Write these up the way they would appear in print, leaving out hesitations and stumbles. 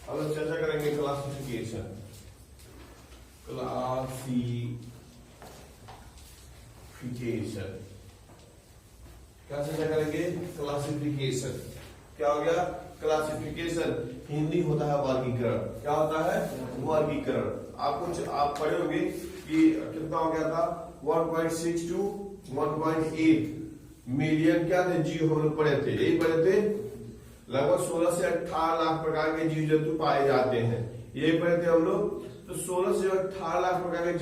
अब हम चर्चा करेंगे क्लासिफिकेशन। क्या चर्चा करेंगे? क्लासिफिकेशन। क्या हो गया? क्लासिफिकेशन। हिंदी होता है वर्गीकरण। क्या होता है? वर्गीकरण। आप पढ़े होंगे कि कितना हो गया था, 1.6 to 1.8 मिलियन क्या थे जीव हम लोग पढ़े थे, यही पढ़े थे। लगभग 16 से 18 लाख प्रकार के जीव जंतु पाए जाते हैं, यही पढ़े थे हम लोग। तो 16 से 18 लाख प्रकार के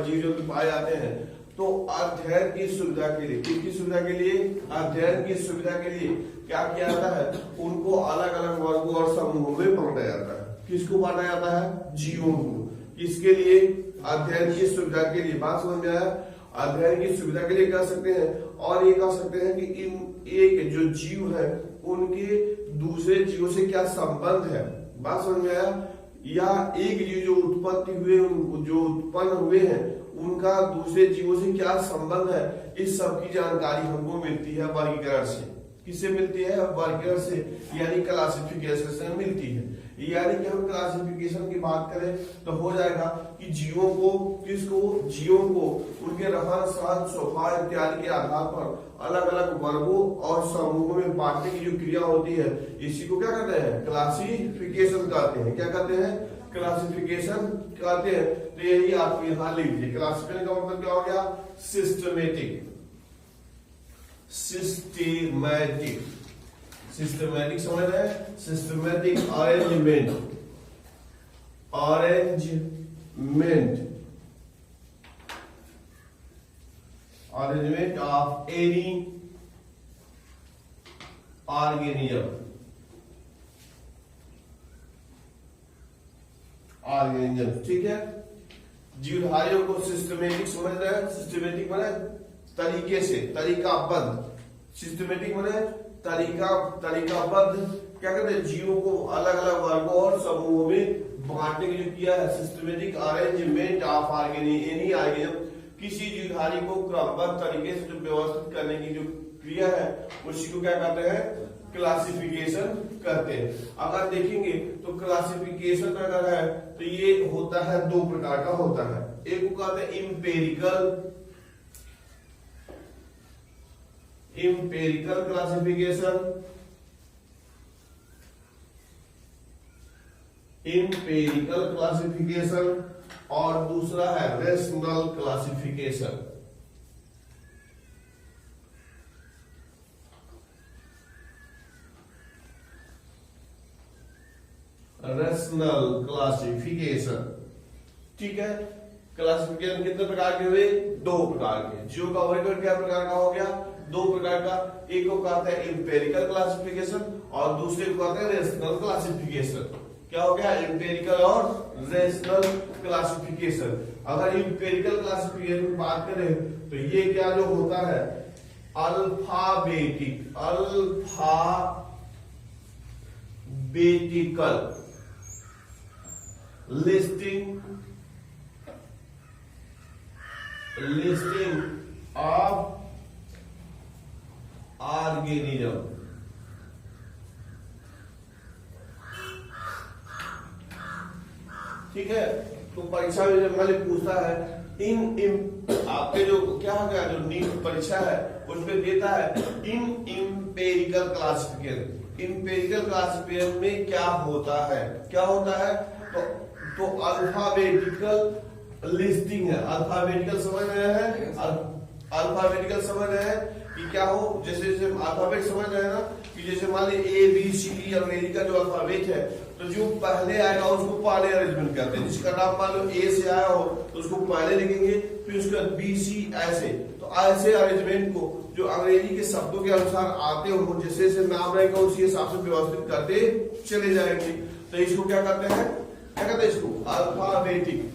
जीव जंतु पाए जाते हैं। तो अध्ययन की सुविधा के लिए, किसकी सुविधा के लिए? अध्ययन की सुविधा के लिए क्या किया जाता है? उनको अलग अलग वर्गों और समूहों में बांटा जाता है। किसको बांटा जाता है? जीवों को। किसके लिए? अध्ययन की सुविधा के लिए। बात समझ में आया? अध्ययन की सुविधा के लिए कह सकते हैं, और ये कह सकते हैं कि इन एक जो जीव है उनके दूसरे जीवों से क्या संबंध है। बात समझ में आया? या एक जीव जो उत्पत्ति हुए, जो उत्पन्न हुए हैं, उनका दूसरे जीवों से क्या संबंध है, इस सब की जानकारी हमको मिलती है वर्गीकरण से। किससे मिलती है? वर्गीकरण से, यानी क्लासिफिकेशन से मिलती है। यानी कि हम क्लासिफिकेशन की बात करें तो हो जाएगा कि जीवों को, किसको? जीवों को उनके रहन सहन स्वभाव इत्यादि के आधार पर अलग अलग वर्गों और समूहों में बांटने की जो क्रिया होती है, इसी को क्या कहते हैं? क्लासिफिकेशन कहते हैं। क्या कहते हैं? क्लासिफिकेशन कहते हैं। तो यही आप यहां लिख लीजिए। क्लासिफिकेशन का मतलब क्या हो गया? सिस्टमेटिक। सिस्टमेटिक समझ रहे हैं? Systematic arrangement of any organism. ठीक है। जीवधारियों को सिस्टमेटिक समझ रहे हैं? सिस्टमेटिक माने तरीके से, तरीकाबद्ध। सिस्टमेटिक माने तरीकाबद्ध। क्या कहते हैं? जीवों को अलग अलग वर्गों और समूहों में बांटने की जो किया है, systematic arrangement of any organism. किसी जीवधारी को क्रमबद्ध तरीके से जो व्यवस्थित करने की जो क्रिया है, उसी को क्या कहते हैं? क्लासिफिकेशन कहते हैं। अगर देखेंगे तो क्लासिफिकेशन अगर है तो ये होता है दो प्रकार का होता है। एक को कहते हैं इम्पेरिकल क्लासिफिकेशन, और दूसरा है रेशनल क्लासिफिकेशन। ठीक है। क्लासिफिकेशन कितने प्रकार के हुए? दो प्रकार के। जीव का वर्गीकरण क्या प्रकार का हो गया? दो प्रकार का। एक को कहते हैं इंपेरिकल क्लासिफिकेशन और दूसरे को कहते हैं रेशनल क्लासिफिकेशन। क्या हो गया? इंपेरिकल और रेशनल क्लासिफिकेशन। अगर इंपेरिकल क्लासिफिकेशन की बात करें तो ये क्या जो होता है? Alphabetical listing of organism. ठीक है। तो परीक्षा में जब मैंने पूछता है इन आपके जो क्या हो गया, जो नीट परीक्षा है उसमें देता है इम्पेरिकल क्लासिफिकेशन में क्या होता है? क्या होता है? तो अल्फाबेटिकल लिस्टिंग है। अल्फाबेटिकल समझ रहे हैं? अल्फाबेटिकल समझ रहे हैं कि क्या हो? जैसे अल्फाबेट समझ रहे हैं ना, कि जैसे मान लीजिए ABCD अंग्रेजी का जो अल्फाबेट है, तो जो पहले आएगा उसको पहले अरेंजमेंट करते हैं। जिसका नाम मान लो A से आया हो तो उसको पहले लिखेंगे, फिर उसके बाद BC ऐसे। तो ऐसे अरेंजमेंट को जो अंग्रेजी के शब्दों के अनुसार आते हो, जैसे जैसे नाम रहेगा उसी हिसाब से व्यवस्थित करते चले जाएंगे। तो इसको क्या कहते हैं? क्या कहते हैं इसको? अल्फाबेटिक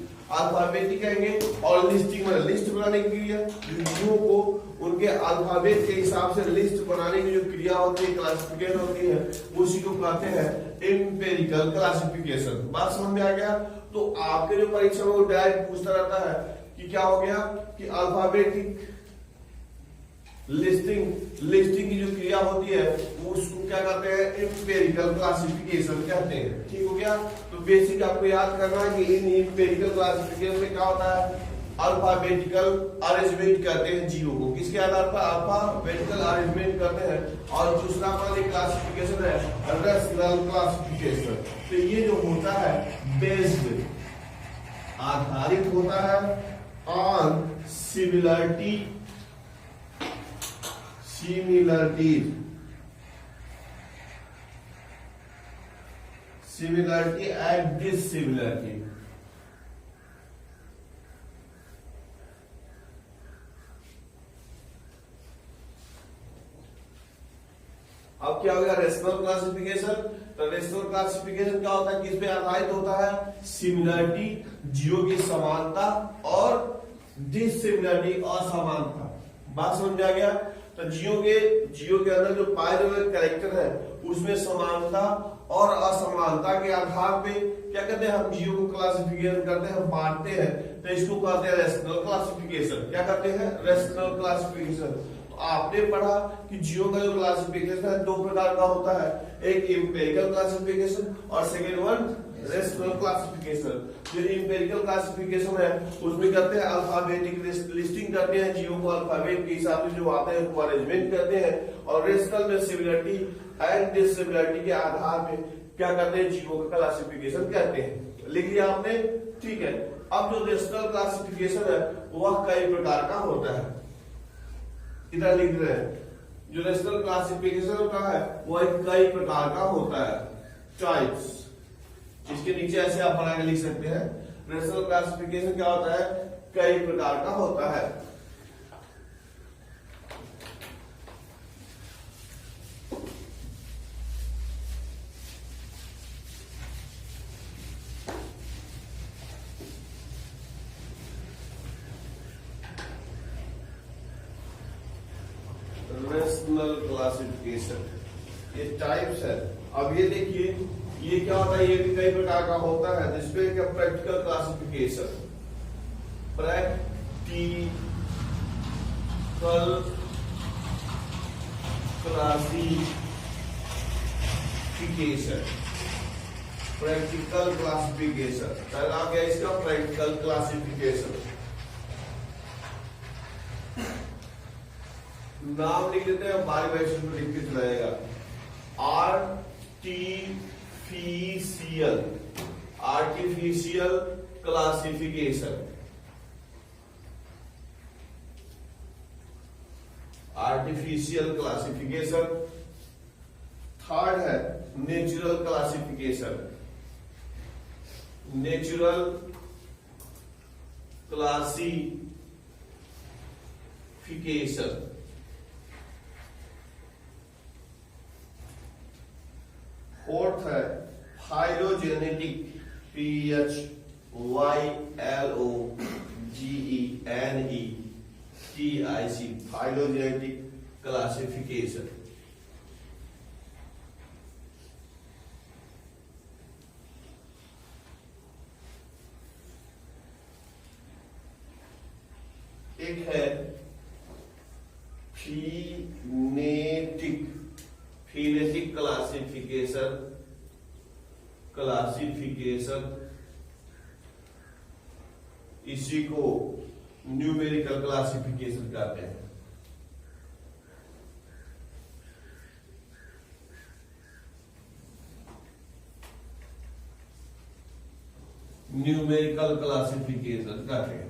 कहेंगे। और लिस्टिंग में लिस्ट बनाने की क्रिया, जीवों को उनके अल्फाबेट के हिसाब से लिस्ट बनाने की जो क्रिया होती है, क्लासिफिकेशन होती है, उसी को कहते हैं एम्पेरिकल क्लासिफिकेशन। बात समझ में आ गया? तो आपके जो परीक्षा में वो डायरेक्ट पूछता रहता है कि क्या हो गया कि अल्फाबेटिक लिस्टिंग की जो क्रिया होती है वो उसको क्या कहते हैं, एम्पिरिकल क्लासिफिकेशन कहते हैं। ठीक हो गया। तो बेसिक आपको याद करना है कि इन एम्पिरिकल क्लासिफिकेशन में क्या होता है, अल्फाबेटिकल अरेंजमेंट करते हैं जीरो को, किसके आधार पर, अल्फाबेटिकल अरेंजमेंट करते हैं। और दूसरा हमारी क्लासिफिकेशन है रेशनल क्लासिफिकेशन। तो ये जो होता है बेस्ड, आधारित होता है ऑन सिमिलरिटीज एंड डिसिमिलरिटी। अब क्या हो गया, रेशनल क्लासिफिकेशन। तो रेशनल क्लासिफिकेशन क्या होता है, किस पे आधारित होता है, सिमिलरिटी, जीरो की समानता, और डिसिमिलरिटी, असमानता। बात समझ आ गया। तो जियो के अंदर जो पाए हुए कैरेक्टर है उसमें समानता और असमानता के आधार पे क्या कहते हैं, हम जियो को क्लासिफिकेशन करते हैं, बांटते हैं। तो इसको कहते हैं रेशनल क्लासिफिकेशन। क्या कहते हैं, रेशनल क्लासिफिकेशन। तो आपने पढ़ा कि जियो का जो क्लासिफिकेशन है दो प्रकार का होता है, एक एम्पिरिकल क्लासिफिकेशन और सेकेंड वन रेशनल क्लासिफिकेशन। जो एम्पिरिकल क्लासिफिकेशन है उसमें करते हैं अल्फाबेटिक लिस्टिंग करते हैं, जीरो को अल्फाबेट के हिसाब से जो आते हैं उसको अरेंजमेंट करते हैं। और रेशनल में सिमिलरिटी एंड डिसिमिलरिटी के आधार पे क्या करते हैं, जीरो का क्लासिफिकेशन करते हैं। लिख लिया आपने, ठीक है। अब जो रेशनल क्लासिफिकेशन है वह कई प्रकार का होता है, इधर लिख रहे हैं। जो रेशनल क्लासिफिकेशन होता है वह कई प्रकार का होता है, टाइप्स। इसके नीचे ऐसे आप बना के लिख सकते हैं, रेशनल क्लासिफिकेशन क्या होता है, कई प्रकार का होता है। रेशनल क्लासिफिकेशन ये टाइप्स है। अब ये देखिए, ये क्या होता है, ये भी कई प्रकार का होता है, जिसमें क्या practical classification, practical classification, practical classification. पहला क्या इसका, प्रैक्टिकल क्लासिफिकेशन। नाम लिख लेते हैं, बारी बारी से लिख के चलाएगा। Artificial classification, artificial classification. Third है natural classification, natural classification. Fourth है फाइलोजेनेटिक, PHYLOGENETIC, फाइलोजेनेटिक क्लासिफिकेशन। एक है फिनेटिक क्लासिफिकेशन, इसी को न्यूमेरिकल क्लासिफिकेशन कहते हैं। न्यूमेरिकल क्लासिफिकेशन कहते हैं,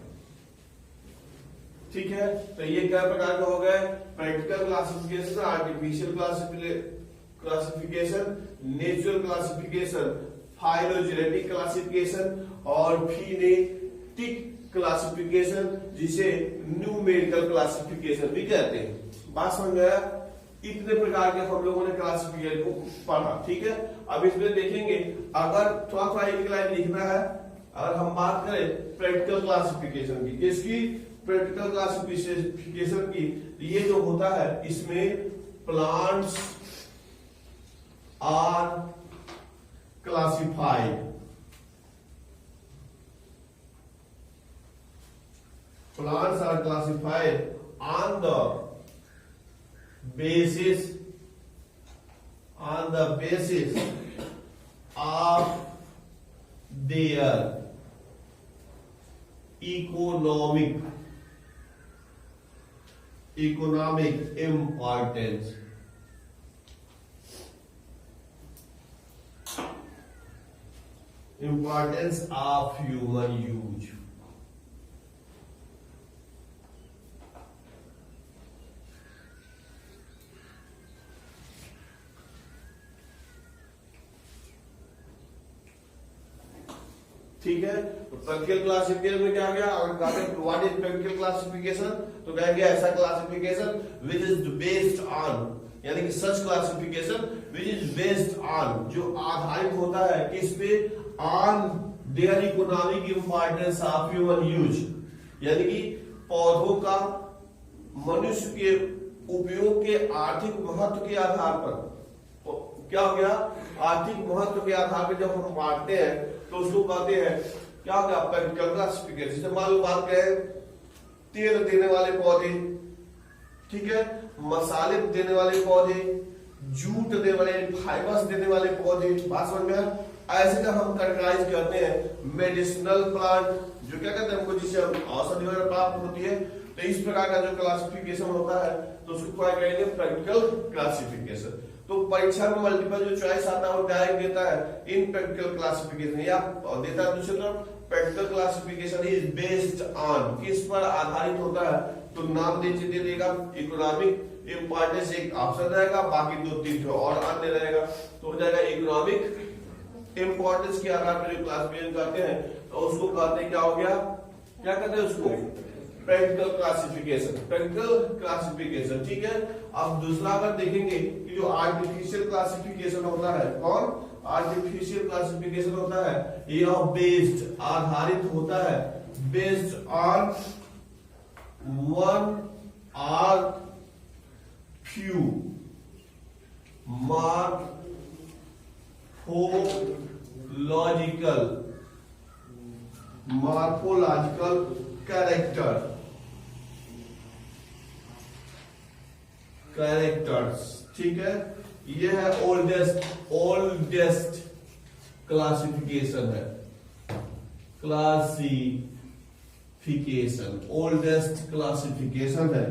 ठीक है। तो ये क्या प्रकार के हो गए, practical classification, artificial classification, natural classification, phylogenetic classification और फिनेटिक क्लासिफिकेशन, जिसे न्यूमेरिकल क्लासिफिकेशन भी कहते हैं। बात समझ में आया। इतने प्रकार के हम लोगों ने क्लासिफिकेशन को पढ़ा, ठीक है। अब इसमें देखेंगे, अगर थोड़ा एक लाइन लिखना है, अगर हम बात करें प्रैक्टिकल क्लासिफिकेशन की, किसकी, प्रैक्टिकल क्लासिफिकेशन की, ये जो होता है इसमें plants are classified, plants are classified on the basis on the basis of their economic importance. Importance of human use. ठीक है, तो प्रैक्टिकल क्लासिफिकेशन में क्या आ गया? अगर व्हाट इज प्रैक्टिकल क्लासिफिकेशन, तो कहेंगे ऐसा classification which is based on, यानी कि such classification which is based on, जो आधारित होता है किस पे? On their economic importance of human use, यानी कि पौधों का मनुष्य के उपयोग के आर्थिक महत्व के आधार पर। क्या हो गया? आर्थिक महत्व के आधार पर जब हम बांटते हैं तो उसको कहते हैं क्या हो गया? Practical classification. जैसे मान लो बात करें तेल देने वाले पौधे, ठीक है, मसाले देने वाले पौधे, जूट देने वाले, फाइबर्स देने वाले पौधे, बात समझ में आया? ऐसे जब हम कैटेगराइज करते हैं मेडिसिनल प्लांट, जो क्या कहते हैं हमको, जिससे औषधि वगैरह प्राप्त होती है, तो इस प्रकार का जो क्लासिफिकेशन होता है तो उसको क्या कहेंगे? Practical classification. तो परीक्षा में मल्टीपल जो चॉइस आता है वो डायरेक्ट देता है इन प्रैक्टिकल क्लासिफिकेशन, या देता है दूसरी तरफ practical classification is based on, किस पर आधारित होता है? तो नाम दे देगा, इकोनॉमिक इंपॉर्टेंस एक ऑप्शन रहेगा, बाकी 2-3 और अन्य रहेगा, तो हो जाएगा इकोनॉमिक इंपॉर्टेंस के आधार पर जो क्लासिफिकेशन करते हैं तो उसको कहते हैं क्या हो गया? क्या कहते हैं उसको? Practical classification. प्रैक्टिकल क्लासिफिकेशन, ठीक है। अब दूसरा अगर देखेंगे कि जो आर्टिफिशियल क्लासिफिकेशन होता है, कौन? आर्टिफिशियल क्लासिफिकेशन होता है, यह बेस्ड आधारित होता है, बेस्ड ऑन वन और फ्यू मार्फोलॉजिकल कैरेक्टर्स, ठीक है। ये है ओल्डेस्ट क्लासिफिकेशन है, ओल्डेस्ट क्लासिफिकेशन है।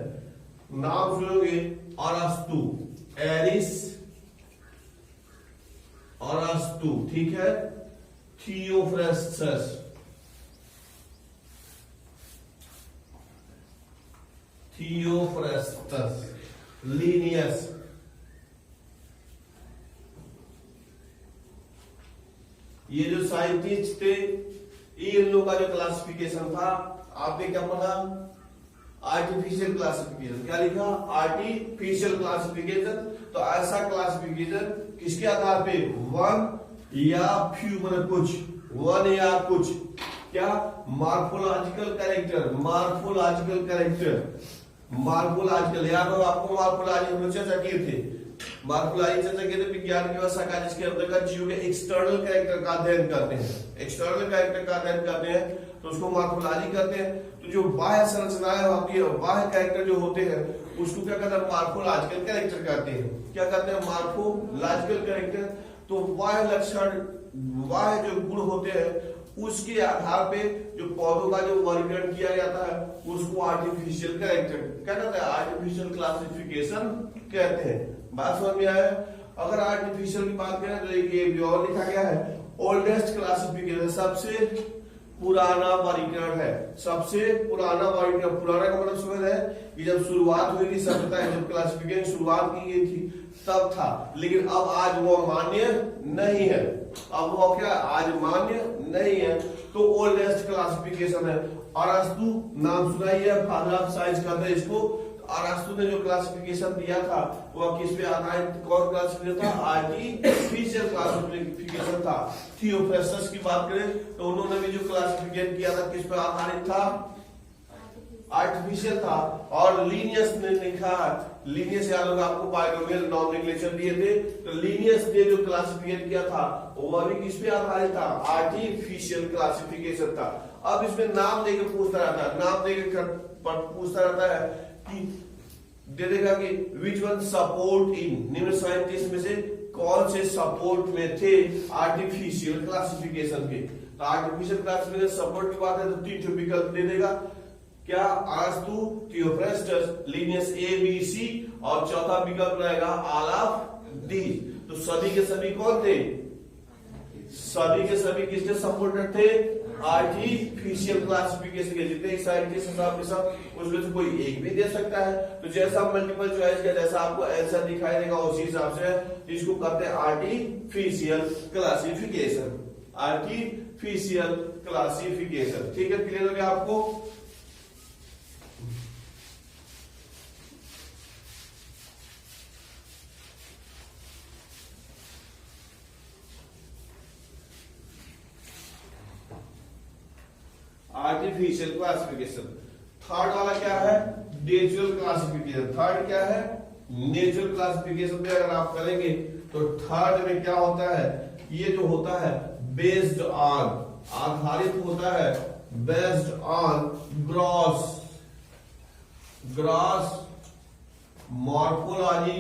नाम सुनोगे, अरस्तु, अरस्तु, ठीक है, थियोफ्रेस्टस, लीनियस, ये जो साइंटिस्ट थे, इन लोगों का जो क्लासिफिकेशन था, आपने क्या पढ़ा? Artificial classification. क्या लिखा? Artificial classification. तो ऐसा क्लासिफिकेशन किसके आधार पे? वन या फ्यू, मतलब कुछ, वन या कुछ, क्या? मार्फोलॉजिकल कैरेक्टर, याद हो आपको? मार्फोलॉजी हम लोग चर्चा किए थे, मार्फोलॉजी चर्चा किए थे, विज्ञान की वह शाखा जिसके अंतर्गत जीव के एक्सटर्नल कैरेक्टर का अध्ययन करते हैं, तो उसको मार्फोलॉजी कहते हैं। तो जो बाह्य संरचनाएं होती है, बाह्य कैरेक्टर जो होते हैं, उसको क्या कहते हैं? मार्फोलॉजिकल कैरेक्टर कहते हैं। क्या कहते हैं? Morphological character. तो बाह्य लक्षण, बाह्य जो गुण होते हैं, उसके आधार पे जो पौधों का जो वर्गीकरण किया जाता है उसको आर्टिफिशियल कैरेक्टर क्या कहते हैं? आर्टिफिशियल क्लासिफिकेशन कहते हैं। बात समझ में आया? अगर आर्टिफिशियल की बात करें तो एक और लिखा गया है, ओल्डेस्ट क्लासिफिकेशन, सबसे पुराना वर्गीकरण है, सबसे पुराना वर्गीकरण। पुराना का मतलब समझ है कि जब शुरुआत हुई थी सभ्यता, जब क्लासिफिकेशन शुरुआत की गई थी तब था, लेकिन अब आज वो मान्य नहीं है। अब वो क्या? आज मान्य नहीं है। तो ओल्डेस्ट क्लासिफिकेशन है। अरस्तु, नाम सुना ही है, फादर ऑफ साइंस कहते हैं इसको। अरस्तु ने जो क्लासिफिकेशन दिया था वह किस पे आधारित? कौन क्लासिफिकेशन था? आर्टिफिशियल क्लासिफिकेशन था। थियोफ्रेस्टस की बात करें तो उन्होंने भी जो क्लासिफिकेशन किया था किस पे आधारित था? आर्टिफिशियल था। और लीनियस ने लिखा, लीनियस याद होगा आपको, बाइनोमियल नॉमेनक्लेचर दिए थे, तो लीनियस ने जो क्लासिफिकेशन किया था वह भी किस पे आधारित था? आर्टिफिशियल क्लासिफिकेशन था। अब इसमें नाम देके पूछता रहता है, पूछता रहता है कि दे देगा कि विच वन सपोर्ट इन, निम्न साइंटिस्ट में से कौन से सपोर्ट में थे आर्टिफिशियल क्लासिफिकेशन के। तो आर्टिफिशियल क्लासिफिकेशन सपोर्ट की बात है तो 3 विकल्प दे देगा। क्या? अरस्तु, Theophrastus, Linnaeus A B C, और चौथा विकल्प रहेगा ऑल ऑफ दीज। तो सभी के सभी कौन थे? सभी के सभी किसके सपोर्टेड थे? आर्टिफिशियल क्लासिफिकेशन के। जितने साइंटिस्ट आपके साथ उसमें से कोई एक भी दे सकता है। तो जैसा मल्टीपल चॉइस का जैसा आपको आंसर दिखाई देगा उसी हिसाब से इसको करते हैं आर्टिफिशियल क्लासिफिकेशन। आर्टिफिशियल क्लासिफिकेशन, ठीक है, क्लियर हो गया आपको? Artificial classification. थर्ड वाला क्या है? Natural classification. थर्ड क्या है? नेचुरल क्लासिफिकेशन में अगर आप करेंगे तो थर्ड में क्या होता है? ये जो होता है बेस्ड ऑन, आधारित होता है based on gross morphology,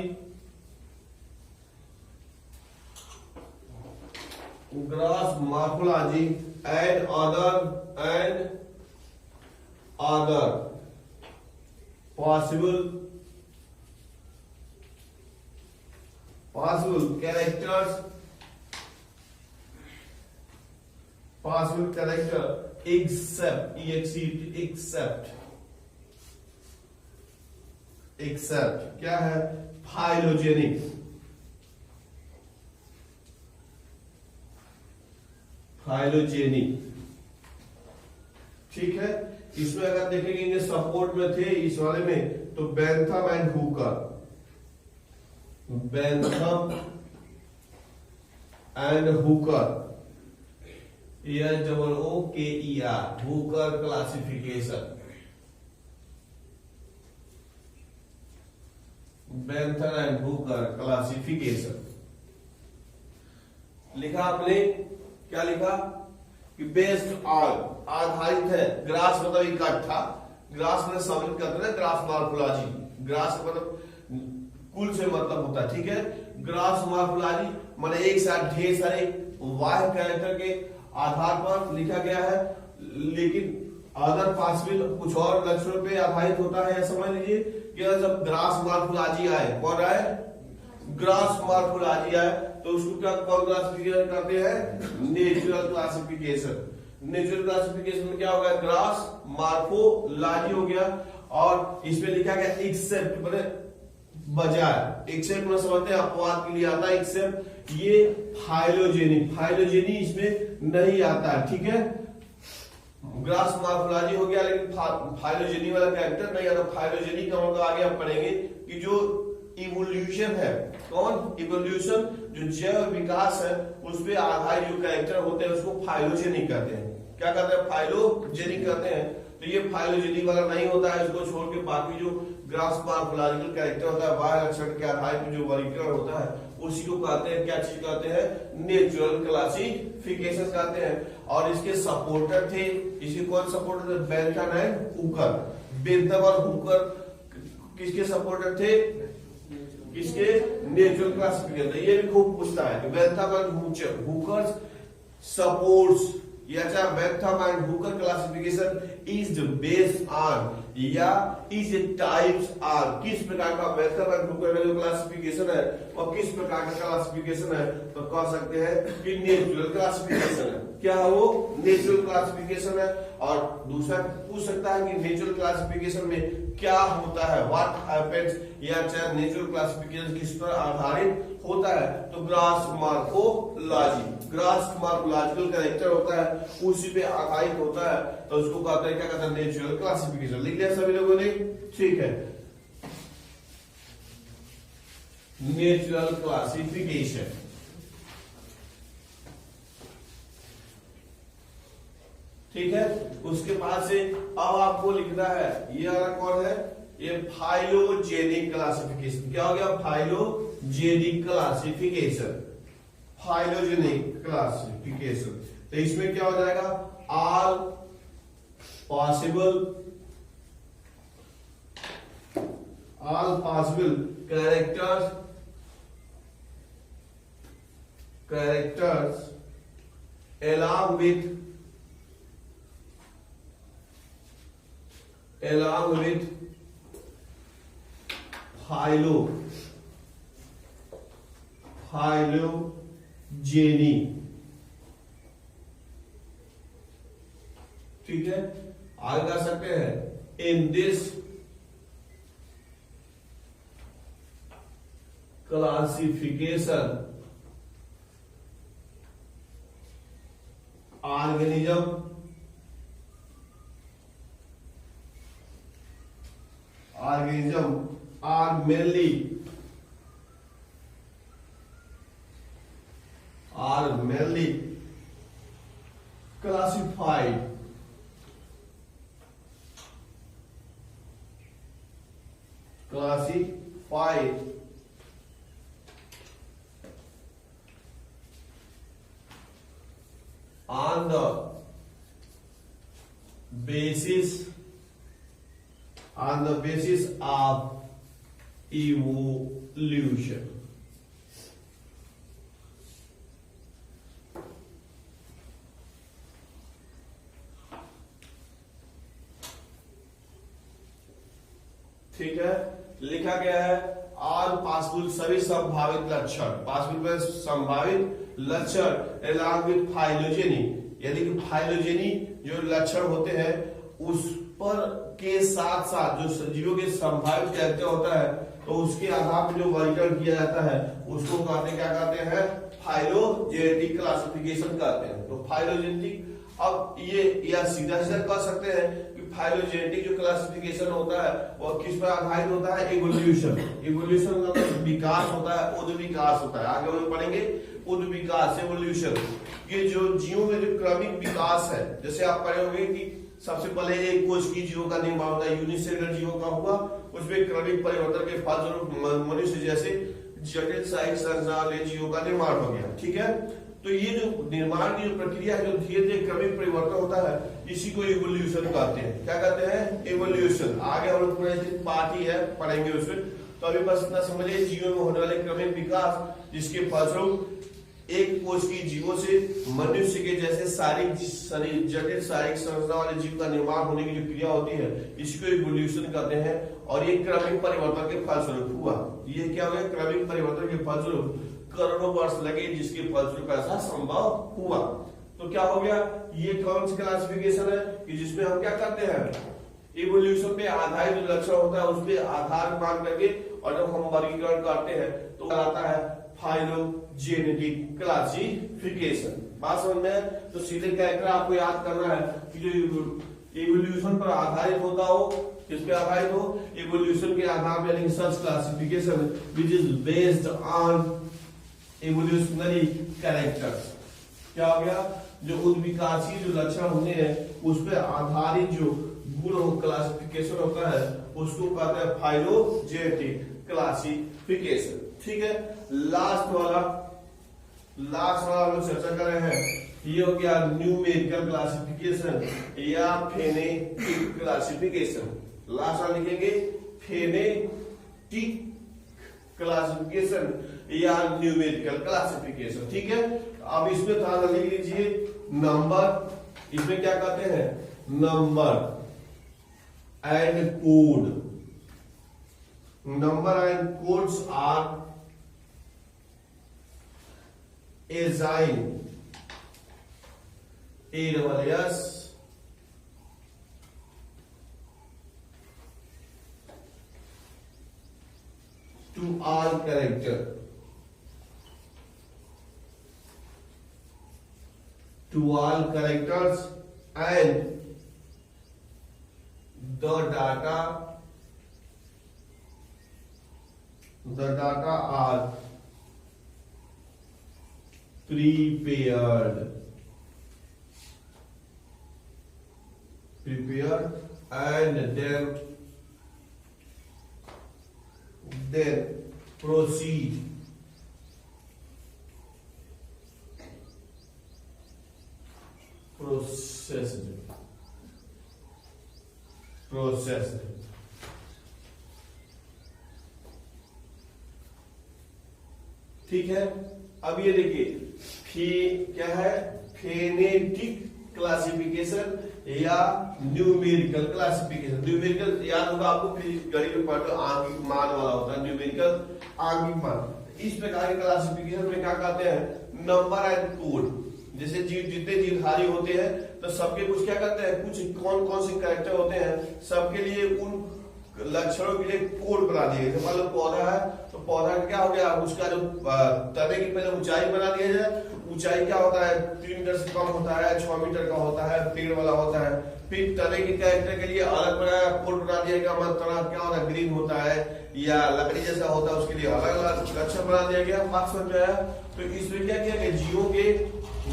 and other possible character except क्या है? फाइलोजेनिक। ठीक है, इसमें अगर देखेंगे सपोर्ट में थे इस वाले में तो Bentham and Hooker, HOOKER, Hooker classification, Bentham and Hooker classification. लिखा आपने, क्या लिखा कि बेस्ड ऑन, आधारित है, ग्रास मतलब इकट्ठा, ग्रास मतलब सम्मिलित करते हैं, ग्रास मॉर्फोलॉजी, ग्रास मतलब कुल से मतलब होता है, ठीक है। ग्रास मॉर्फोलॉजी मतलब एक साथ ढेर सारे वाह्य कैरेक्टर के आधार पर लिखा गया है, लेकिन अदर पॉसिबल कुछ और लक्षणों पे आधारित होता है। समझ लीजिए कि जब ग्रास मॉर्फोलॉजी आए, कौन आए? ग्रास मॉर्फोलॉजी आए तो उसको क्या कौन क्लासिफिकेशन करते हैं? Natural classification. नेचुरल क्लासिफिकेशन में क्या होगा? ग्रास मॉर्फोलॉजी हो गया, और इसमें लिखा गया एक्सेप्ट मतलब बजाय, एक्सेप्ट में समझते हैं अपवाद के लिए आता है एक्सेप्ट, ये फाइलोजेनी इसमें नहीं आता है, ठीक है। ग्रास मॉर्फोलॉजी हो गया लेकिन फाइलोजेनी वाला कैरेक्टर नहीं आता। फाइलोजेनी का मतलब आगे हम पढ़ेंगे कि जो इवोल्यूशन है, कौन? इवोल्यूशन, जो जैव विकास है उस पे आधारित जो कैरेक्टर होते हैं उसको फाइलोजेनिक कहते हैं। क्या कहते हैं? फाइलोजेनिक कहते हैं। तो ये फाइलोजेनिक वाला नहीं होता है, इसको छोड़ के बाकी जो ग्रास मॉर्फोलॉजिकल कैरेक्टर होता है, वाह्य लक्षण के आधार पर जो वर्गीकरण होता है उसी को कहते हैं, क्या चीज कहते हैं? नेचुरल क्लासिफिकेशन कहते हैं। और इसके सपोर्टर थे, इसके कौन सपोर्टर थे? Bentham and Hooker. बेंथम और हुकर किसके सपोर्टर थे? किसके? Natural classification. ये भी खूब पूछता है कि Bentham and Hooker supports, Bentham and Hooker classification is based on, या इज टाइप्स आर, किस प्रकार का बेंथम एंड हुकर का जो क्लासिफिकेशन है और किस प्रकार का क्लासिफिकेशन है, तो कह सकते हैं कि नेचुरल क्लासिफिकेशन है। क्या है वो? नेचुरल क्लासिफिकेशन है। और दूसरा पूछ सकता है कि नेचुरल क्लासिफिकेशन में क्या होता है, व्हाट हैपेंस, या चाहे नेचुरल क्लासिफिकेशन किस पर आधारित होता है, तो ग्रास मॉर्फोलॉजिकल कैरेक्टर होता है उसी पे आधारित होता है, तो उसको कहते हैं, क्या कहते हैं? Natural classification. लिख लिया सभी लोगों ने? ठीक है, नेचुरल क्लासिफिकेशन। ठीक है, उसके बाद से अब आपको लिखना है, ये वाला कौन है? ये फाइलोजेनिक क्लासिफिकेशन। क्या हो गया? Phylogenic classification. फाइलोजेनिक क्लासिफिकेशन, तो इसमें क्या हो जाएगा? All all possible characters along with phylogeny। ठीक है, आगे कर सकते हैं in this classification organism are mainly classified on the basis of evolution। ठीक है, लिखा गया है ऑल पॉसिबल सभी संभावित लक्षण, पॉसिबल में संभावित लक्षण along with phylogeny, यानी कि फाइलोजेनी जो लक्षण होते हैं उस पर के साथ साथ जो सजीवों के संभावित कैरेक्टर होता है तो उसके आधार पर जो वर्गीकरण किया जाता है उसको क्या कहते हैं, फाइलोजेनेटिक क्लासिफिकेशन कहते हैं। तो फाइलोजेनेटिक, अब ये या सीधा कह सकते हैं कि फाइलोजेनेटिक जो क्लासिफिकेशन होता है वह किस पर आधारित होता है, इवोल्यूशन। इवोल्यूशन का मतलब विकास होता है, उद विकास होता है। आगे हम पढ़ेंगे उद विकास, इवोल्यूशन। ये जो जीवों में जो क्रमिक विकास है, जैसे आप पढ़े होंगे कि सबसे पहले एक कोश की जीवों का निर्माण होता है, यूनिसेलुलर जीवों का हुआ, उसमें क्रमिक परिवर्तन के फलस्वरूप मनुष्य जैसे जटिल शारीरिक संरचना वाले जीवों का निर्माण हो गया। ठीक है, तो ये जो निर्माण की जो प्रक्रिया है, जो धीरे धीरे क्रमिक परिवर्तन होता है, इसी को इवोल्यूशन कहते हैं। क्या कहते हैं, इवोल्यूशन। आगे हम लोग पूरा पार्ट ही है, पढ़ेंगे उसमें। तो अभी बस इतना समझिए, जीवों में होने वाले क्रमिक विकास जिसके फलस्वरूप एक कोश की जीवों से मनुष्य के जैसे शारीरिक जटिल शारीरिक संरचना वाले जीव का निर्माण होने की जो क्रिया होती है, इसको इवोल्यूशन कहते हैं। और ये क्रमिक परिवर्तन के फलस्वरूप हुआ। ये क्या हो गया, क्रमिक परिवर्तन के फलस्वरूप करोड़ों वर्ष लगे जिसके फलस्वरूप ऐसा संभव हुआ। तो क्या हो गया, ये कौन सी क्लासिफिकेशन है कि जिसमें हम क्या करते हैं, इवोल्यूशन पे आधारित जो लक्षण होता है उस पे आधार मान करके और जब हम वर्गीकरण करते हैं तो आता है फाइलोजेनेटिक क्लासिफिकेशन। बात समझ में? तो सीधे कैरेक्टर आपको याद करना है कि जो इवोल्यूशन पर आधारित होता हो, किस पे आधारित हो, इवोल्यूशन के आधार पर, यानी search classification which is based on evolutionary characters. क्या हो गया, जो उद्विकासी जो लक्षण होते हैं उस पर आधारित जो गुण क्लासिफिकेशन होता है उसको कहते हैं फाइलोजेनेटिक क्लासिफिकेशन। ठीक है, लास्ट वाला हम लोग चर्चा कर रहे हैं, ये हो गया न्यूमेरिकल क्लासिफिकेशन या फेनेटिक क्लासिफिकेशन। लास्ट वाला लिखेंगे फेनेटिक क्लासिफिकेशन या न्यूमेरिकल क्लासिफिकेशन। ठीक है, अब इसमें ध्यान लिख लीजिए नंबर, इसमें क्या कहते हैं, number and code. Number and codes are assigned AWS to all characters and the data are prepared and then processed ठीक है। अब ये देखिए क्या है, फेनेटिक क्लासिफिकेशन या न्यूमेरिकल क्लासिफिकेशन। न्यूमेरिकल याद होगा आपको, गणित में पढ़ते आंगिक मान वाला होता है, न्यूमेरिकल आंगिक मान। इस प्रकार के क्लासिफिकेशन में क्या कहते हैं, नंबर एंड कोड। जैसे जितने जीवधारी होते हैं तो सबके कुछ क्या करते हैं, कुछ कौन कौन से कैरेक्टर होते हैं, सबके लिए उन लक्षणों के लिए कोड बना दिए। जैसे मान लो पौधा है तो पौधा का क्या हो गया, उसका जो तने की पहले ऊंचाई बना दिया जाए। ऊंचाई क्या होता है, 3 मीटर से कम होता है, 6 मीटर का होता है, पेड़ वाला होता है। फिर तने के कैरेक्टर के लिए अलग बनाया, कोड बना दिया गया। मतलब क्या होता है, ग्रीन होता है या लकड़ी जैसा होता है, उसके लिए अलग अलग लक्षण बना दिया गया। बात समझ में आया? तो इसमें क्या किया गया, जीवों के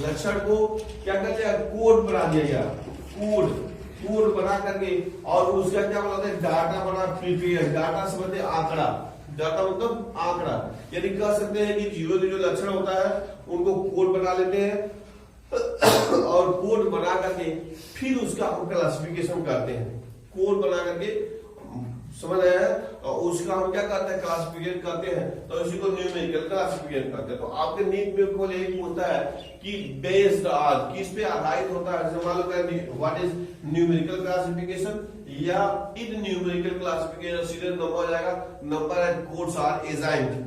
लक्षण को क्या कहते हैं, कोड बना दिया गया। कोड बना करके और उसका क्या बोलते हैं, डाटा बना, प्रिपेयर। डाटा समझते आंकड़ा, डाटा मतलब आंकड़ा। यानी कह सकते हैं कि जीवों के जो लक्षण होता है उनको कोड बना लेते हैं और कोड बना करके फिर उसका हम क्लासिफिकेशन करते हैं। कोड बना करके, समझ आया है? और उसका हम क्या करते हैं, क्लासिफिकेशन करते हैं। तो इसी को न्यूमेरिकल क्लासिफिकेशन करते हैं। तो आपके नीट में को यही पूछता है कि बेस्ड ऑन, किस पे आधारित होता है। जैसे मान लो व्हाट इज न्यूमेरिकल क्लासिफिकेशन, या इन न्यूमेरिकल क्लासिफिकेशन सीधे नंबर हो जाएगा, number and codes are assigned.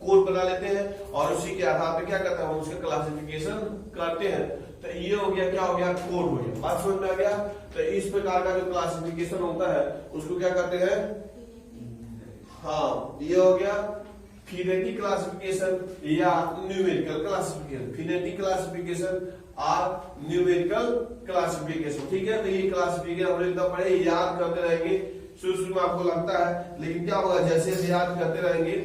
Code बना लेते हैं और उसी के आधार पर क्या करते हैं, हम उसका क्लासिफिकेशन करते हैं। तो ये हो गया, क्या हो गया, कोड हो गया। बात समझ में आ गया? तो इस प्रकार का जो क्लासिफिकेशन होता है उसको क्या कहते हैं, हाँ ये हो गया फिनेटिक क्लासिफिकेशन या न्यूमेरिकल क्लासिफिकेशन। फिनेटिक क्लासिफिकेशन और न्यूमेरिकल क्लासिफिकेशन, ठीक है। तो ये क्लासिफिकेशन हम एकदम पढ़े, याद करते रहेंगे। शुरू में आपको लगता है, लेकिन क्या होगा, जैसे याद करते रहेंगे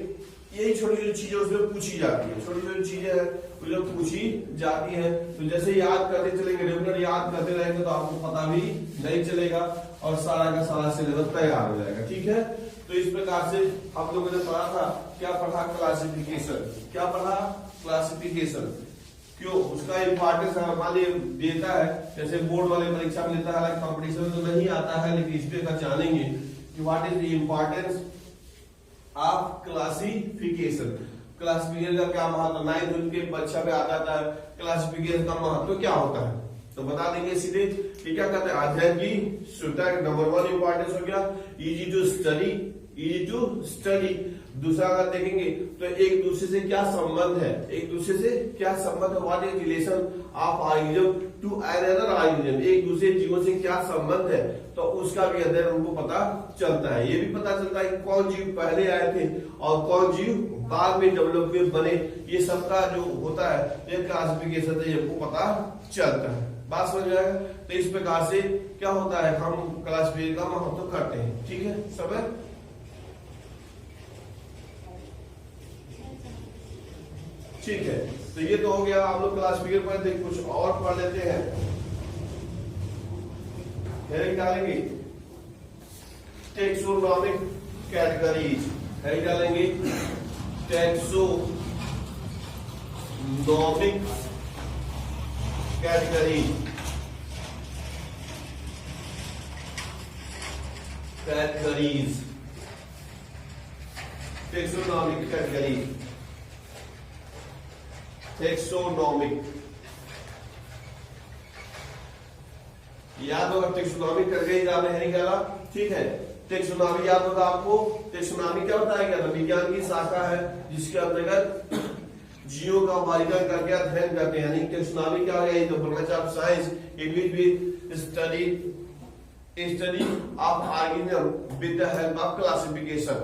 यही छोटी छोटी चीजें उसमें पूछी जाती है। छोटी छोटी चीजें हैं जो पूछी जाती है, तो जैसे याद करते चलेंगे, रेगुलर याद करते रहेंगे तो आपको पता भी नहीं चलेगा और सारा का सारा सिलेबस तैयार हो जाएगा, ठीक है। तो इस प्रकार से हम लोगों ने पढ़ा था, क्या पढ़ा, क्लासिफिकेशन। क्या पढ़ा, क्लासिफिकेशन। क्यों, उसका इंपॉर्टेंस हमारे लिए देता है। जैसे बोर्ड वाले परीक्षा में लेता है, कंपटीशन में तो नहीं आता है, लेकिन इस पे जानेंगे कि what is the importance of classification. Classification का क्या महत्व, 9th के परीक्षा में आता था, क्लासिफिकेशन का महत्व क्या होता है। तो बता देंगे सीधे कि क्या कहते हैं, अध्ययन की शुद्धता नंबर 1 इंपॉर्टेंस हो गया, easy to study, easy to study. दूसरा अगर देखेंगे तो एक दूसरे से क्या संबंध है, एक दूसरे से क्या संबंध है, what is relation of organism to another organism. एक दूसरे जीवों से क्या संबंध है, तो उसका भी अध्ययन हमको पता चलता है। ये भी पता चलता है कि कौन जीव पहले आए थे और कौन जीव बाद में डेवलप हुए बने। ये सबका जो होता है, ये क्लासिफिकेशन से हमको पता चलता है। बात समझ में आएगा? तो इस प्रकार से क्या होता है, हम क्लासिफिकेशन का महत्व करते हैं, ठीक है। सब ठीक है। तो ये तो हो गया, आप लोग क्लासिफिकेशन पढ़ते, कुछ और पढ़ लेते हैं। हेडिंग डालेंगे टेक्सोनॉमिक कैटेगरीज, हेडिंग डालेंगे taxonomic categories, categories, taxonomic categories, taxonomic. याद होगा टेक्सोनॉमिक कैटेगरीज आपने हेडिंग डाला, ठीक है। टेक्सोनॉमी याद होगा आपको, टेक्सोनॉमी क्या बताया गया था, विज्ञान की शाखा है जिसके अंतर्गत जीवों का वर्गीकरण करके अध्ययन करते हैं। यानी टेक्सोनॉमी क्या हो गया, तो branch of science in which we study of organism with the help of classification.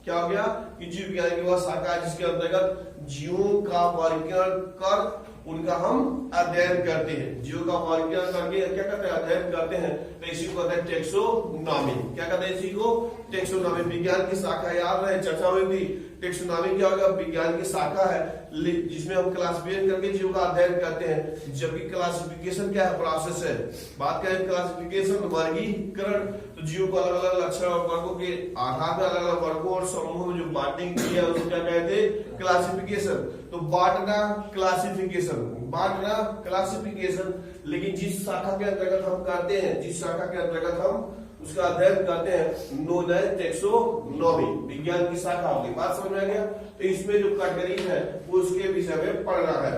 क्या हो गया कि जीव विज्ञान की वह शाखा है जिसके अंतर्गत जीवों का वर्गीकरण कर उनका हम अध्ययन करते हैं। जीवों का वर्गीकरण करके क्या करते हैं, अध्ययन करते हैं। तो इसी को कहते हैं टेक्सोनॉमी। क्या कहते हैं इसी को, टेक्सोनॉमी। विज्ञान की शाखा, याद रहे चर्चा में भी, टेक्सोनॉमी क्या होगा, विज्ञान की शाखा है जिसमें हम क्लासिफिकेशन करके जीवों का अध्ययन करते हैं। जबकि क्लासिफिकेशन क्या है, प्रोसेस है। बात क्या है, क्लासिफिकेशन वर्गीकरण, तो जीवों को अलग अलग लक्षण और वर्गों के आधार पर अलग अलग वर्गों और समूहों में जो बांटिंग की है उसको क्या कहते हैं, क्लासिफिकेशन। तो बांटना क्लासिफिकेशन, बांटना क्लासिफिकेशन। लेकिन जिस शाखा के अंतर्गत हम करते हैं, जिस शाखा के अंतर्गत हम उसका अध्ययन करते हैं नोन एज टेक्सोनॉमी, विज्ञान की शाखा होगी। बात समझ में आ गया? तो इसमें जो कैटेगरी है वो उसके विषय में पढ़ना है।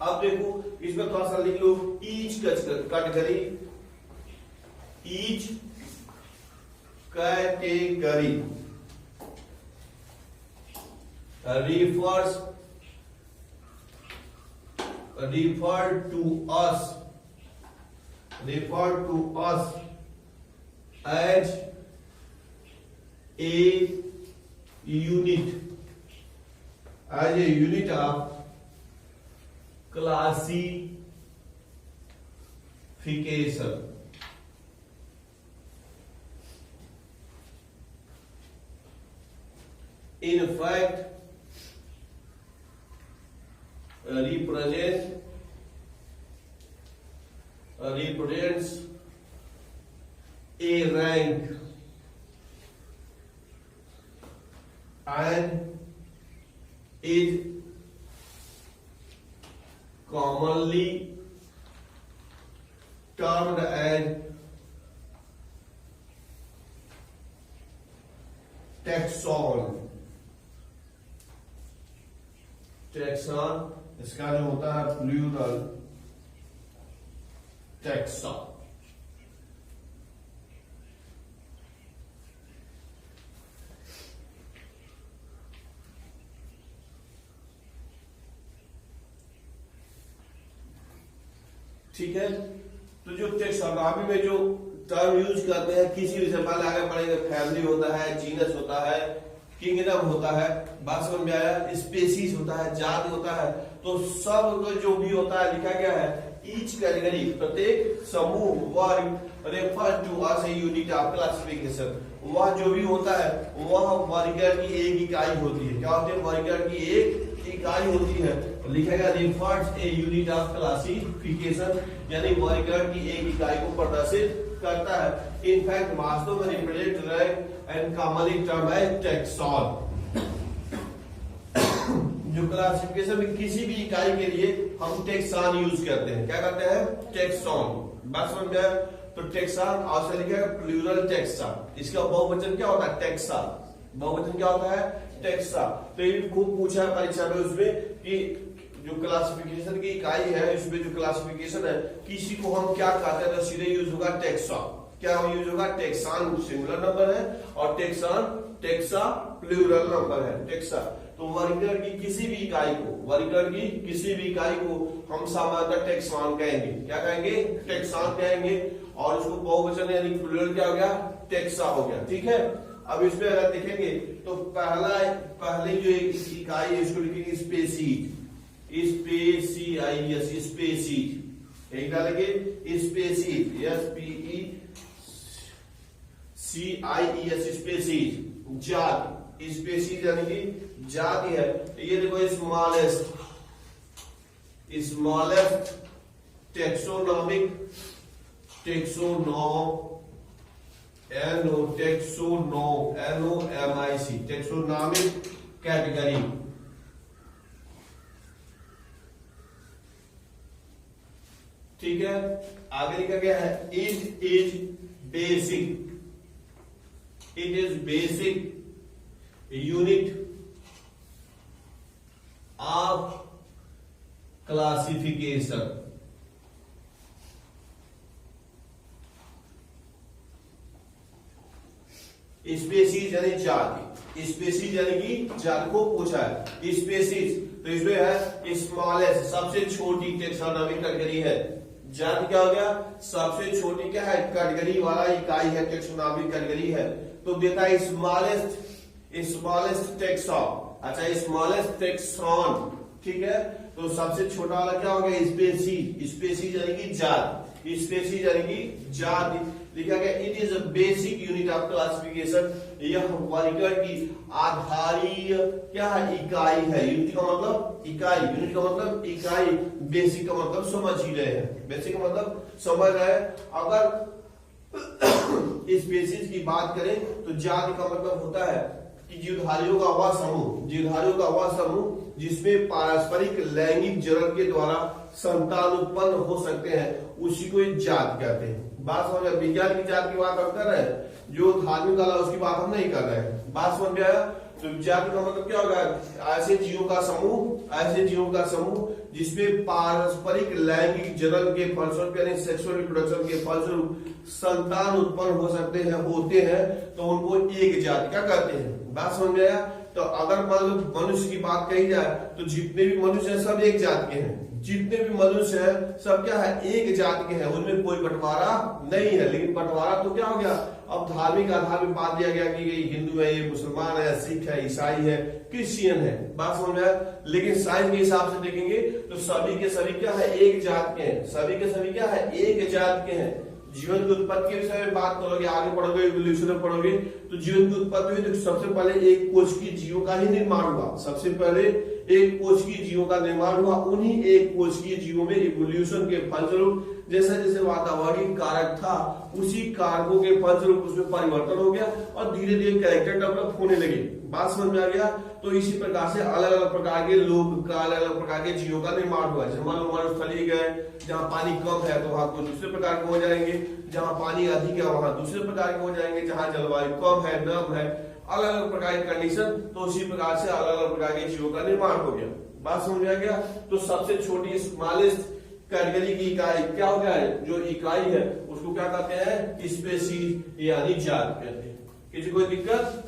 अब देखो इसमें थोड़ा सा लिख लो, each category, each category refer to us as a unit of classification. In fact, represents a rank and is commonly termed as taxon। इसका जो होता है प्लूरल टैक्सा। ठीक है, तो जो टेक्सोनॉमी में जो टर्म यूज करते हैं किसी भी से पहले आगे पढ़ेंगे, फैमिली होता है, जीनस होता है, किंगडम होता है, बात समझ में आया, स्पेसीज होता है, जाति होता है, तो सब जो भी होता है लिखा गया है ईच कैटेगरी, प्रत्येक समूह, वर्ग, refer to as a unit of classification, वह जो भी होता है वह वर्गीकरण की एक इकाई होती है। क्या होती है? वर्गीकरण की एक इकाई होती है। लिखा गया refers A unit of classification, यानी वर्गीकरण की एक इकाई को प्रदर्शित करता है। इनफैक्ट वास्तव में represent rank and commonly term है टैक्सॉन। जो क्लासिफिकेशन में किसी भी इकाई के लिए हम टैक्सॉन यूज करते हैं। क्या करते हैं? टैक्सॉन। बात समझ में आया? तो टैक्सॉन और से लिखा है प्लूरल टैक्सा। इसका बहुवचन क्या होता है? टैक्सा। बहुवचन क्या होता है? टैक्सा। तो ये खूब पूछा है परीक्षा में उसमें कि जो क्लासिफिकेशन की इकाई है, इसमें जो क्लासिफिकेशन है किसी को हम क्या कहते हैं, तो सीधे यूज होगा टैक्सा। क्या यूज होगा? टैक्सॉन सिंगुलर नंबर है और टैक्सा प्लूरल नंबर है, टैक्सा। तो वर्गीकरण की किसी भी इकाई को हम सामान्यतः टैक्सॉन कहेंगे। क्या कहेंगे? टैक्सॉन कहेंगे। और उसको बहुवचन यानी प्लूरल क्या हो गया? टैक्सा हो गया। ठीक है, अब इसमें अगर देखेंगे तो पहले जो एक इकाई है इसको लिखेंगे स्पेसीज, स्पेसीज, एक डालेंगे स्पेसीज, SPECIES, स्पेसीज, जाति, स्पेसीज यानी कि जाति है। ये देखो स्मॉलेस्ट टेक्सोनॉमिक, टेक्सोनॉमिक कैटेगरी। ठीक है, आगे लिखा गया है it is basic unit of classification. Species यानी जाति, स्पेसीज यानी कि जाति को पूछा है। स्पेसीज तो इसमें है स्मॉलेस्ट, सबसे छोटी टेक्सोनॉमिक कैटेगरी है। जाति क्या हो गया? सबसे छोटी क्या है? कैटेगरी वाला इकाई है, टेक्सोनॉमिक कैटेगरी है। तो देता है स्मॉलेस्ट टेक्सॉन। अच्छा, स्मॉलेस्ट टेक्सॉन। ठीक है, तो सबसे छोटा वाला क्या हो गया? स्पेसीज यानी कि जाति, स्पेसीज यानी कि जाति। लिखा गया it is a basic unit of classification, यह वर्गीकरण की आधारीय क्या है? इकाई है। यूनिट का मतलब इकाई, यूनिट का मतलब इकाई, बेसिक का मतलब समझ ही रहे हैं, बेसिक का मतलब समझ रहे हैं। अगर स्पेसीज की बात करें तो जाति का मतलब होता है कि जीवधारियों का वह समूह जिसमें पारस्परिक लैंगिक जलन के द्वारा संतान उत्पन्न हो सकते हैं उसी को जात कहते हैं। बात समझ में? विज्ञान की जात की बात हम कर रहे हैं, जो धार्मिक कला उसकी बात हम नहीं कर रहे हैं। बात समझ में आया? तो जात का मतलब क्या होगा? ऐसे जीवों का समूह जिसमें पारस्परिक लैंगिक जनन के फलस्वरूप यानी सेक्सुअल रिप्रोडक्शन के फलस्वरूप संतान उत्पन्न हो सकते हैं होते हैं, तो उनको एक जाति का कहते हैं। बात समझ में आया? तो अगर मान लो मनुष्य की बात कही जाए तो जितने भी मनुष्य हैं सब एक जात के हैं, जितने भी मनुष्य हैं सब क्या है? एक जात के हैं, उनमें कोई बंटवारा नहीं है। लेकिन बंटवारा तो क्या हो गया? अब धार्मिक आधार पर बात दिया गया कि ये हिंदू है, ये मुसलमान है, सिख है, ईसाई है, क्रिश्चियन है। बात समझ में आया? लेकिन साइंस के हिसाब से देखेंगे तो सभी के सभी क्या है? एक जात के हैं। सभी के सभी क्या है? एक जात के हैं। जीवन की उत्पत्ति के विषय में बात करोगे, आगे पढ़ोगे, इवोल्यूशन में पढ़ोगे, तो जीवन की उत्पत्ति हुई तो सबसे पहले एक कोशिकीय जीवों का ही निर्माण हुआ। सबसे पहले एक कोशिकीय जीवों का निर्माण हुआ। उन्हीं एक कोशिकीय जीवों में इवोल्यूशन के फलस्वरूप जैसे जैसे वातावरणीय कारक था उसी कारकों के फलस्वरूप उसमें परिवर्तन हो गया और धीरे धीरे कैरेक्टर डेवलप होने लगे। बात समझ में आ गया? तो इसी प्रकार से अलग अलग प्रकार के लोग का, अलग अलग प्रकार के जीवों का निर्माण हुआ। जैसे मान लो मरुस्थलीय गए, जहाँ पानी कम है तो वहां कुछ दूसरे प्रकार के हो जाएंगे, जहाँ पानी अधिक है वहां दूसरे प्रकार के हो जाएंगे, जहाँ जलवायु कम है, नम है, अलग अलग प्रकार की कंडीशन, तो उसी प्रकार से अलग अलग प्रकार के जीवों का निर्माण हो गया। बात समझ में आ गया? तो सबसे छोटी स्मॉलेस्ट कैटेगरी की इकाई क्या हो गया है? जो इकाई है उसको क्या कहते हैं? स्पेसीज यानी जात कहते हैं। किसी कोई दिक्कत?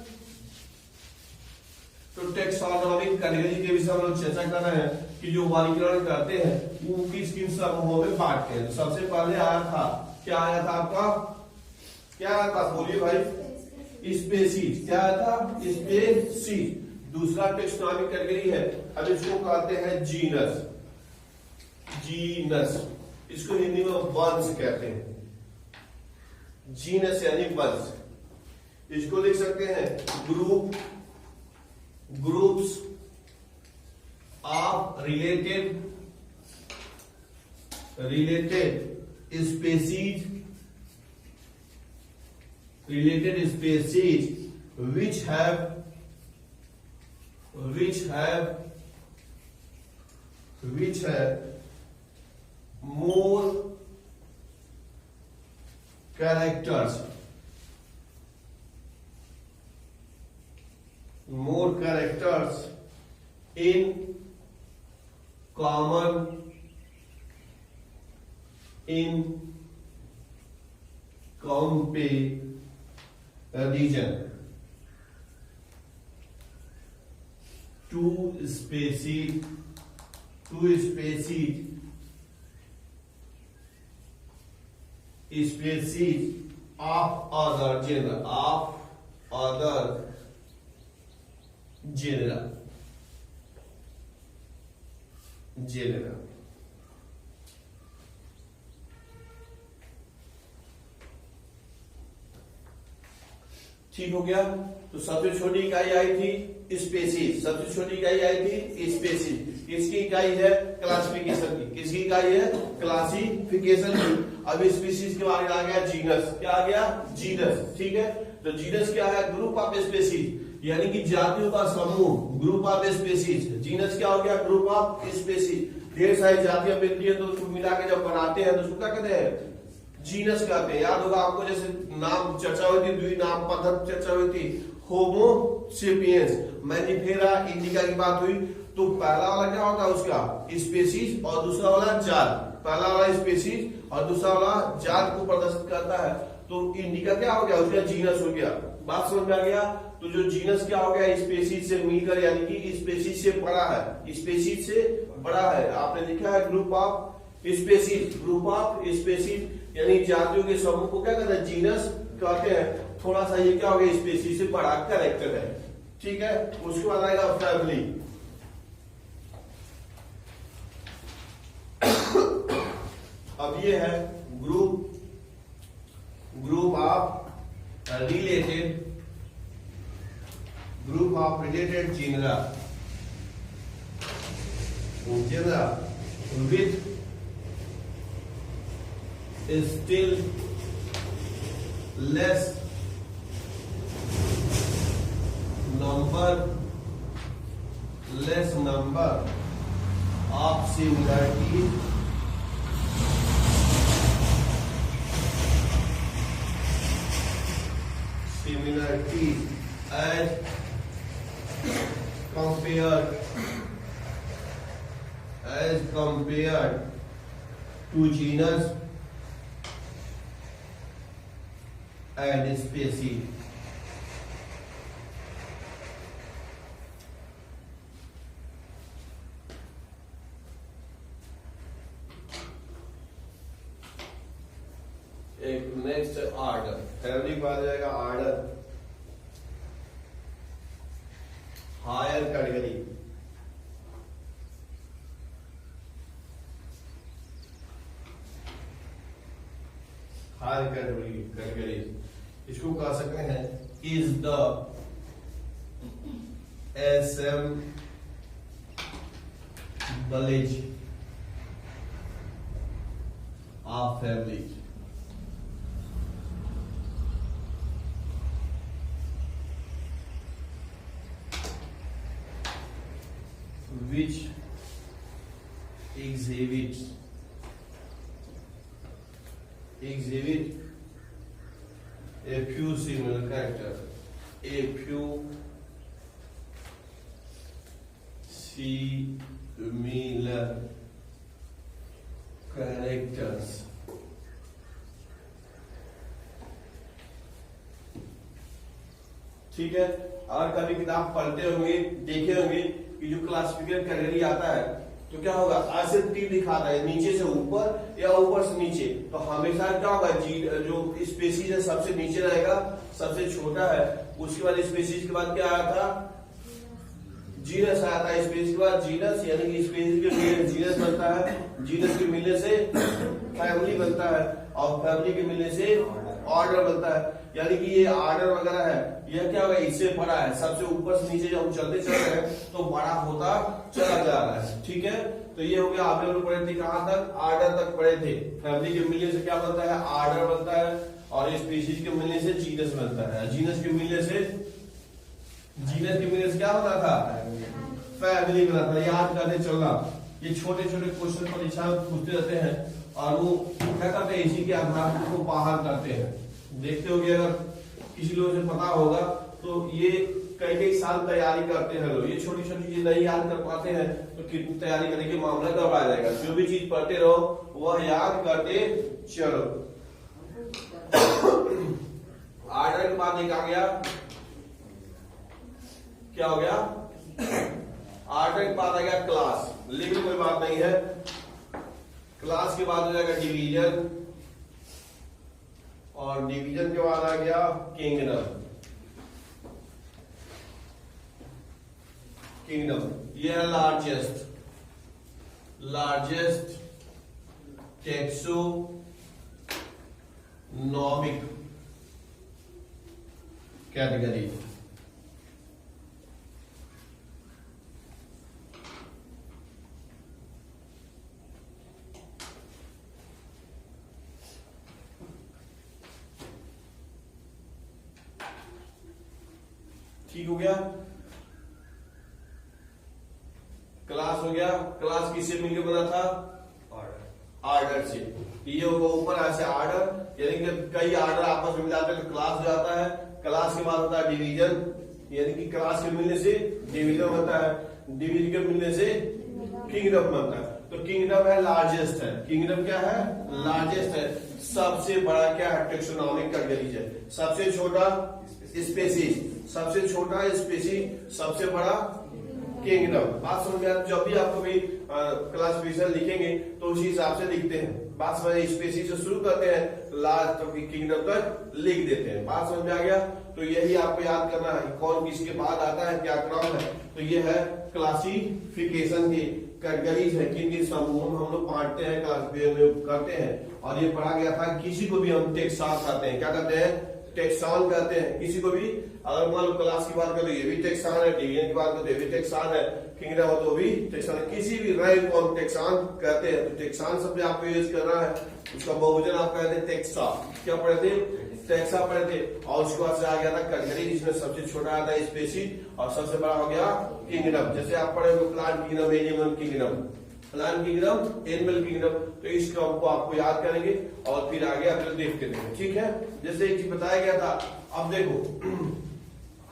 तो टेक्सोनॉमिक कैटेगरी के विषय में हम लोग चर्चा कर रहे हैं कि जो वर्गीकरण करते हैं वो किस किन समूहों में बांटते हैं। तो सबसे पहले आया था, क्या आया था आपका? क्या आया था? बोलिए भाई। स्पेसीज। क्या आया था? स्पेसीज। दूसरा टेक्सोनॉमिक कैटेगरी है, अब इसको कहते हैं जीनस। जीनस, इसको हिंदी में वंश कहते हैं। जीनस यानी वंश। इसको लिख सकते हैं group, groups of related species, which have more characters in common comparison to species of other genera. ठीक हो गया? तो सबसे छोटी इकाई आई थी स्पेसीज, सबसे छोटी इकाई आई थी स्पेसीज। किसकी इकाई है? क्लासिफिकेशन की। किसकी इकाई है? क्लासिफिकेशन की। अब स्पीसीज के बारे में आ गया जीनस। क्या आ गया? जीनस। ठीक है, तो जीनस क्या है? ग्रुप ऑफ स्पेसीज, यानी कि जातियों का समूह, ग्रुप ऑफ स्पेसीज। जीनस क्या हो गया? Group of species. ढेर सारी जातियां मिलती है तो उसको मिला के जब बनाते हैं तो उसको क्या कहते हैं? जीनस कहते हैं। याद होगा आपको, जैसे नाम चर्चा हुई थी, द्विनाम पद्धति चर्चा हुई थी, होमो सेपियंस, मैनिफेरा इंडिका की बात हुई। तो पहला वाला क्या होता है उसका? स्पेसीज, और दूसरा वाला जात। पहला वाला स्पेसीज और दूसरा वाला जात को प्रदर्शित करता है। तो इंडिका क्या हो गया? उसका जीनस हो गया। बात समझ में आ गया? तो जो जीनस क्या हो गया? स्पेसीज से मिलकर, यानी कि स्पेसीज से बड़ा है, स्पेसीज से बड़ा है। आपने लिखा है group of species, group of species यानी जातियों के समूह को क्या कहते हैं? जीनस कहते हैं। थोड़ा सा ये क्या हो गया? स्पेसीज से बड़ा कैरेक्टर है। ठीक है, उसके बाद आएगा फैमिली। अब ये है group of related genera with still less number less number of similarities as compared to genus and species. एक नेक्स्ट आर्डर, फैमिली के बाद जाएगा order, higher category, higher category इसको कह सकते हैं is the assemblage of families which exhibit a few similar characters, a few similar characters. ठीक है। और कभी किताब पढ़ते होंगे, देखे होंगे कि जो क्लासिफिकेशन कैटेगरी आता है तो क्या होगा, ऐसे तीर दिखाता है नीचे से ऊपर या ऊपर से नीचे, तो हमेशा क्या होगा, जो स्पेसीज है सबसे नीचे रहेगा, सबसे छोटा है, उसके बाद स्पेसीज के बाद क्या आया था, जीनस आया था, स्पेसीज के बाद जीनस, यानी कि स्पेसीज के मिलने जीनस बनता है, जीनस के मिलने से फैमिली बनता है, और फैमिली के मिलने से ऑर्डर बनता है। यानी कि ये ऑर्डर वगैरह है, यह क्या होगा, इससे बड़ा है, सबसे ऊपर से नीचे जब हम चलते चल रहे हैं तो बड़ा होता चला जा रहा है। ठीक है, तो ये हो गया, आपने लोग पढ़े थे कहां तक, ऑर्डर तक पढ़े थे। फैमिली के मिलने से क्या बनता है, ऑर्डर बनता है, और स्पीशीज के मिलने से जीनस बनता है, जीनस के मिलने से क्या होता था, फैमिली बना था। याद करते चलना, ये छोटे छोटे क्वेश्चन परीक्षा में पूछते रहते हैं, और वो क्या करते हैं, इसी के आधार को बाहर करते हैं। देखते होंगे, अगर किसी लोगों से पता होगा तो ये कई कई साल तैयारी करते हैं लोग, ये छोटी छोटी चीजें नहीं याद कर पाते हैं तो कितनी तैयारी करने के मामला गड़बड़ा जाएगा। जो भी चीज पढ़ते रहो वह याद करते चलो। ऑर्डर के बाद एक आ गया, क्या हो गया, ऑर्डर के बाद आ गया क्लास, लेकिन कोई बात नहीं है, क्लास के बाद हो जाएगा डिवीजन, और डिवीजन के बाद आ गया किंगडम। ये है लार्जेस्ट टैक्सोनॉमिक कैटेगरी। ठीक हो गया, क्लास हो गया। क्लास किससे मिलकर बना था, ऑर्डर से। ये होगा ऊपर ऐसे ऑर्डर, यानी कि कई ऑर्डर आपस में मिलाते हैं तो क्लास हो जाता है। क्लास के बाद होता है डिवीजन, यानी कि क्लास के मिलने से डिवीजन बनता है, डिवीजन के मिलने से किंगडम बनता है। तो किंगडम है लार्जेस्ट है, किंगडम क्या है, लार्जेस्ट है, सबसे बड़ा क्या है, टैक्सोनॉमिक कैटेगरी है, सबसे छोटा स्पेसीज, सबसे छोटा स्पेसीज, सबसे बड़ा किंगडम। बात समझ में, जब भी आपको भी क्लासिफिकेशन लिखेंगे तो उसी हिसाब से लिखते हैं। बात समझ, स्पेसीज से शुरू करते हैं, लास्ट तक किंगडम तक लिख देते हैं। बात समझ में आ गया, तो यही आपको याद करना है, कौन किसके बाद आता है, क्या क्रम है। तो ये है क्लासिफिकेशन की कैटेगरीज है, किन किन समूहों में हम लोग बांटते हैं, क्लासिफिकेशन करते हैं। और ये पढ़ा गया था, किसी को भी हम टेक्सॉन कहते हैं, क्या कहते हैं, टेक्सॉन कहते हैं। किसी को भी अगर मान लो क्लास की बात करें तो ये भी टेक्सॉन है, डिवीजन की बात करें तो ये भी टेक्सॉन है, किंगडम हो तो भी टेक्सॉन है, किसी भी रैंक को हम टेक्सॉन कहते हैं। तो टेक्सॉन शब्द आपको यूज करना है, उसका बहुवचन आप कहते हैं टेक्सा। क्या पढ़े थे, टैक्सा पढ़े थे, और उसके बाद से आ गया था कनगरी, जिसमें सबसे छोटा आता है स्पेसीज, और सबसे बड़ा हो गया किंगडम। जैसे आप पढ़े हो plant kingdom, animal kingdom, plant kingdom, animal kingdom, तो इस क्रम को आपको याद करेंगे और फिर आगे अगले देखते रहेंगे, ठीक है। जैसे एक चीज बताया गया था, अब देखो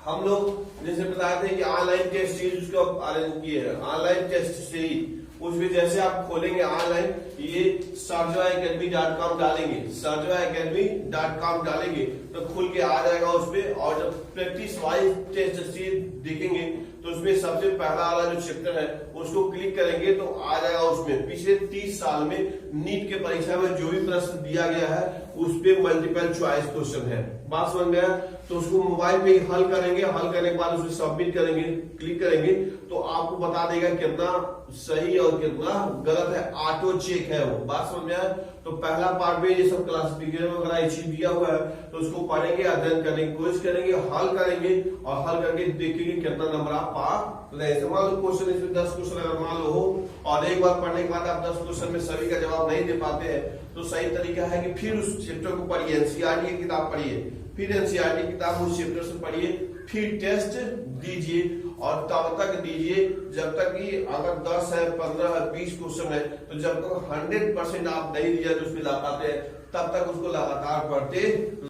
हम लोग जैसे बताए थे कि ऑनलाइन टेस्ट सीरीज उसको अरेंज किए हैं, ऑनलाइन टेस्ट सीरीज, उसमें जैसे आप खोलेंगे ऑनलाइन, ये sarjaacademy.com डालेंगे, sarjaacademy.com डालेंगे तो खुल के आ जाएगा उसपे, और जब प्रैक्टिस वाइज टेस्ट सीरीज देखेंगे तो उसमें सबसे पहला वाला जो चैप्टर है उसको क्लिक करेंगे तो आ जाएगा उसमें पिछले 30 साल में नीट के परीक्षा में जो भी प्रश्न दिया गया है उस पे मल्टीपल चॉइस क्वेश्चन है। बात समझ में आया? तो उसको मोबाइल पे ही हल करेंगे, हल करने के बाद उसे सबमिट करेंगे, क्लिक करेंगे तो आपको बता देगा कितना सही और कितना गलत है, ऑटो चेक है वो। बात समझ में आया? तो पहला पार्ट में ये सब क्लासिफिकेशन वगैरह ये चीज दिया हुआ है, तो उसको पढ़ेंगे, अध्ययन करने की कोशिश करेंगे, हल करेंगे, और हल करके देखेंगे कितना नंबर आप पा रहे। मान लो क्वेश्चन इसमें 10 क्वेश्चन अगर मान लो हो, और एक बार पढ़ने के बाद आप 10 क्वेश्चन में सभी का जवाब नहीं दे पाते हैं, तो सही तरीका है कि फिर उस चैप्टर को पढ़िए, एनसीईआरटी की किताब पढ़िए, फिर एनसीईआरटी की किताब उस चैप्टर से पढ़िए, फिर टेस्ट दीजिए, और तब तक दीजिए जब तक कि अगर 10 है, 15 है, 20 क्वेश्चन है, तो जब तक 100% आप नहीं दिया जो उसमें ला पाते हैं तब तक उसको लगातार पढ़ते